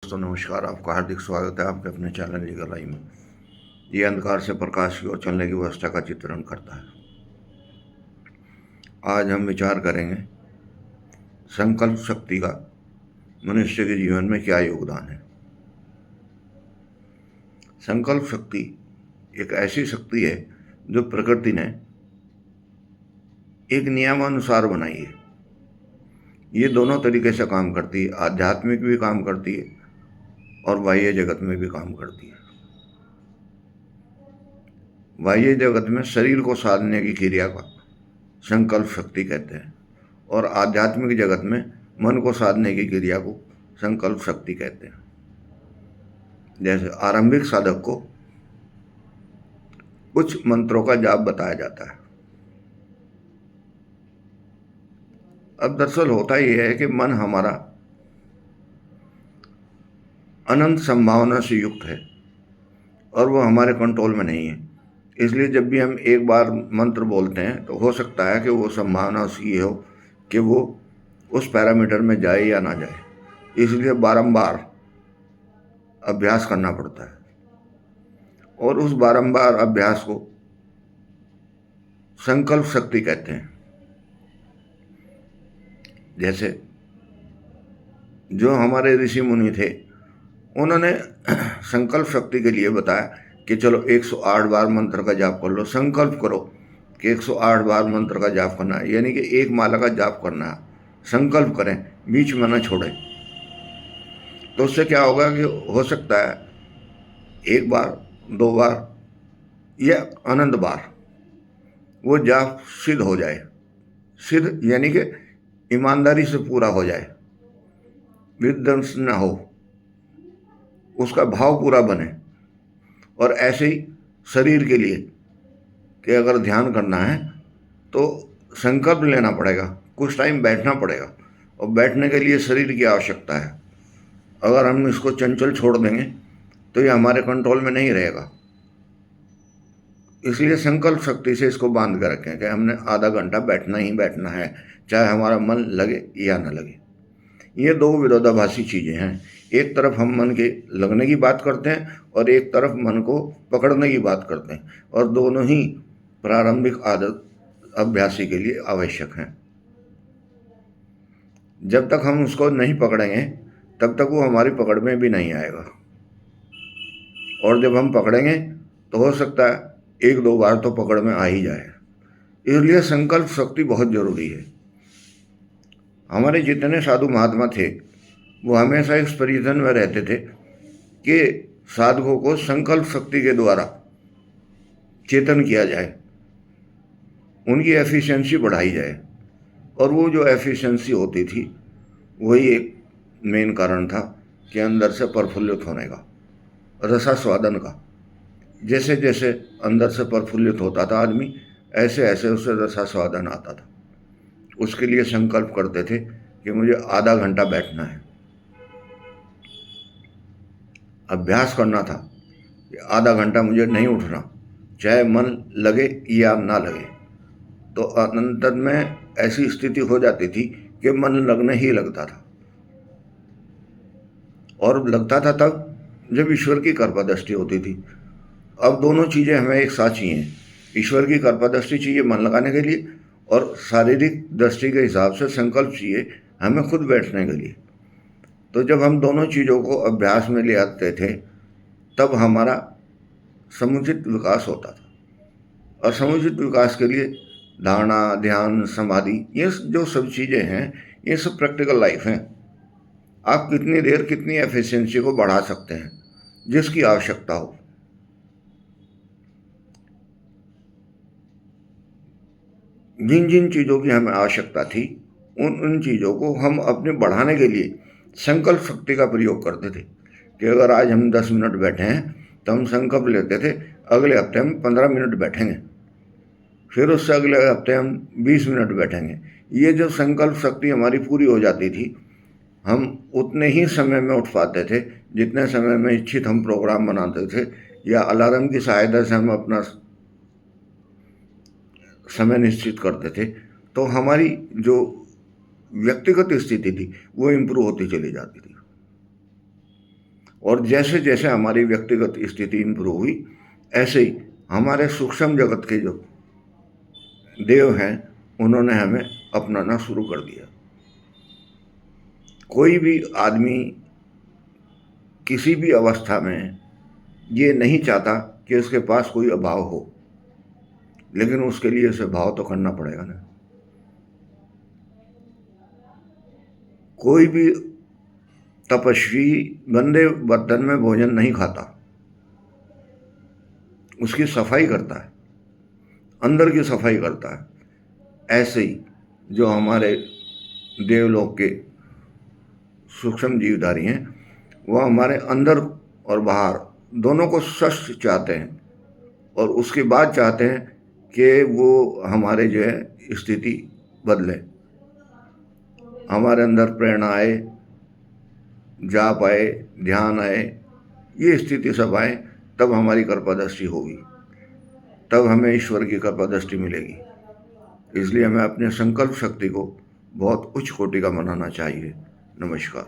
दोस्तों नमस्कार। आपका हार्दिक स्वागत है आपके अपने चैनल लीगल आई में। ये अंधकार से प्रकाश की ओर चलने की व्यवस्था का चित्रण करता है। आज हम विचार करेंगे संकल्प शक्ति का मनुष्य के जीवन में क्या योगदान है। संकल्प शक्ति एक ऐसी शक्ति है जो प्रकृति ने एक नियमानुसार बनाई है। ये दोनों तरीके से काम करती है, आध्यात्मिक भी काम करती है और बाह्य जगत में भी काम करती है। बाह्य जगत में शरीर को साधने की क्रिया का संकल्प शक्ति कहते हैं और आध्यात्मिक जगत में मन को साधने की क्रिया को संकल्प शक्ति कहते हैं। जैसे आरंभिक साधक को कुछ मंत्रों का जाप बताया जाता है। अब दरअसल होता यह है कि मन हमारा अनंत संभावना से युक्त है और वो हमारे कंट्रोल में नहीं है। इसलिए जब भी हम एक बार मंत्र बोलते हैं तो हो सकता है कि वो संभावना उसकी ये हो कि वो उस पैरामीटर में जाए या ना जाए। इसलिए बारंबार अभ्यास करना पड़ता है और उस बारंबार अभ्यास को संकल्प शक्ति कहते हैं। जैसे जो हमारे ऋषि मुनि थे उन्होंने संकल्प शक्ति के लिए बताया कि चलो 108 बार मंत्र का जाप कर लो। संकल्प करो कि 108 बार मंत्र का जाप करना है, यानी कि एक माला का जाप करना है। संकल्प करें, बीच में न छोड़ें। तो उससे क्या होगा कि हो सकता है एक बार, दो बार या अनंत बार वो जाप सिद्ध हो जाए। सिद्ध यानी कि ईमानदारी से पूरा हो जाए, विध्वंस न हो, उसका भाव पूरा बने। और ऐसे ही शरीर के लिए कि अगर ध्यान करना है तो संकल्प लेना पड़ेगा, कुछ टाइम बैठना पड़ेगा और बैठने के लिए शरीर की आवश्यकता है। अगर हम इसको चंचल छोड़ देंगे तो ये हमारे कंट्रोल में नहीं रहेगा। इसलिए संकल्प शक्ति से इसको बांध कर रखें कि हमने आधा घंटा बैठना ही बैठना है, चाहे हमारा मन लगे या न लगे। ये दो विरोधाभासी चीज़ें हैं। एक तरफ हम मन के लगने की बात करते हैं और एक तरफ मन को पकड़ने की बात करते हैं, और दोनों ही प्रारंभिक आदत अभ्यासी के लिए आवश्यक हैं। जब तक हम उसको नहीं पकड़ेंगे तब तक वो हमारी पकड़ में भी नहीं आएगा, और जब हम पकड़ेंगे तो हो सकता है एक दो बार तो पकड़ में आ ही जाए। इसलिए संकल्प शक्ति बहुत जरूरी है। हमारे जितने साधु महात्मा थे वो हमेशा इस परिजन में रहते थे कि साधकों को संकल्प शक्ति के द्वारा चेतन किया जाए, उनकी एफिशिएंसी बढ़ाई जाए। और वो जो एफिशिएंसी होती थी वही एक मेन कारण था कि अंदर से प्रफुल्लित होने का, रसास्वादन का। जैसे जैसे अंदर से प्रफुल्लित होता था आदमी, ऐसे ऐसे उसे रसास्वादन आता था। उसके लिए संकल्प करते थे कि मुझे आधा घंटा बैठना है। अभ्यास करना था कि आधा घंटा मुझे नहीं उठना, चाहे मन लगे या ना लगे। तो अंतर में ऐसी स्थिति हो जाती थी कि मन लगने ही लगता था, और लगता था तब जब ईश्वर की कृपा दृष्टि होती थी। अब दोनों चीज़ें हमें एक साथ चाहिए। ईश्वर की कृपा दृष्टि चाहिए मन लगाने के लिए, और शारीरिक दृष्टि के हिसाब से संकल्प चाहिए हमें खुद बैठने के लिए। तो जब हम दोनों चीज़ों को अभ्यास में ले आते थे तब हमारा समुचित विकास होता था। और समुचित विकास के लिए धारणा, ध्यान, समाधि, ये जो सब चीज़ें हैं ये सब प्रैक्टिकल लाइफ हैं। आप कितनी देर कितनी एफिशिएंसी को बढ़ा सकते हैं, जिसकी आवश्यकता हो। जिन जिन चीज़ों की हमें आवश्यकता थी उन चीज़ों को हम अपने बढ़ाने के लिए संकल्प शक्ति का प्रयोग करते थे। कि अगर आज हम 10 मिनट बैठे हैं तो हम संकल्प लेते थे अगले हफ्ते हम 15 मिनट बैठेंगे, फिर उससे अगले हफ्ते हम 20 मिनट बैठेंगे। ये जो संकल्प शक्ति हमारी पूरी हो जाती थी, हम उतने ही समय में उठ पाते थे जितने समय में इच्छित हम प्रोग्राम बनाते थे, या अलार्म की सहायता से हम अपना समय निश्चित करते थे। तो हमारी जो व्यक्तिगत स्थिति थी वो इम्प्रूव होती चली जाती थी। और जैसे जैसे हमारी व्यक्तिगत स्थिति इम्प्रूव हुई, ऐसे ही हमारे सूक्ष्म जगत के जो देव हैं उन्होंने हमें अपनाना शुरू कर दिया। कोई भी आदमी किसी भी अवस्था में ये नहीं चाहता कि उसके पास कोई अभाव हो, लेकिन उसके लिए उसे भाव तो करना पड़ेगा ना। कोई भी तपस्वी गंदे बर्तन में भोजन नहीं खाता, उसकी सफाई करता है, अंदर की सफाई करता है। ऐसे ही जो हमारे देवलोक के सूक्ष्म जीवधारी हैं, वह हमारे अंदर और बाहर दोनों को स्वस्थ चाहते हैं, और उसके बाद चाहते हैं कि वो हमारे जो है स्थिति बदले, हमारे अंदर प्रेरणा आए, जाप आए, ध्यान आए, ये स्थिति सब आए, तब हमारी कृपादृष्टि होगी, तब हमें ईश्वर की कृपादृष्टि मिलेगी। इसलिए हमें अपने संकल्प शक्ति को बहुत उच्च कोटि का बनाना चाहिए। नमस्कार।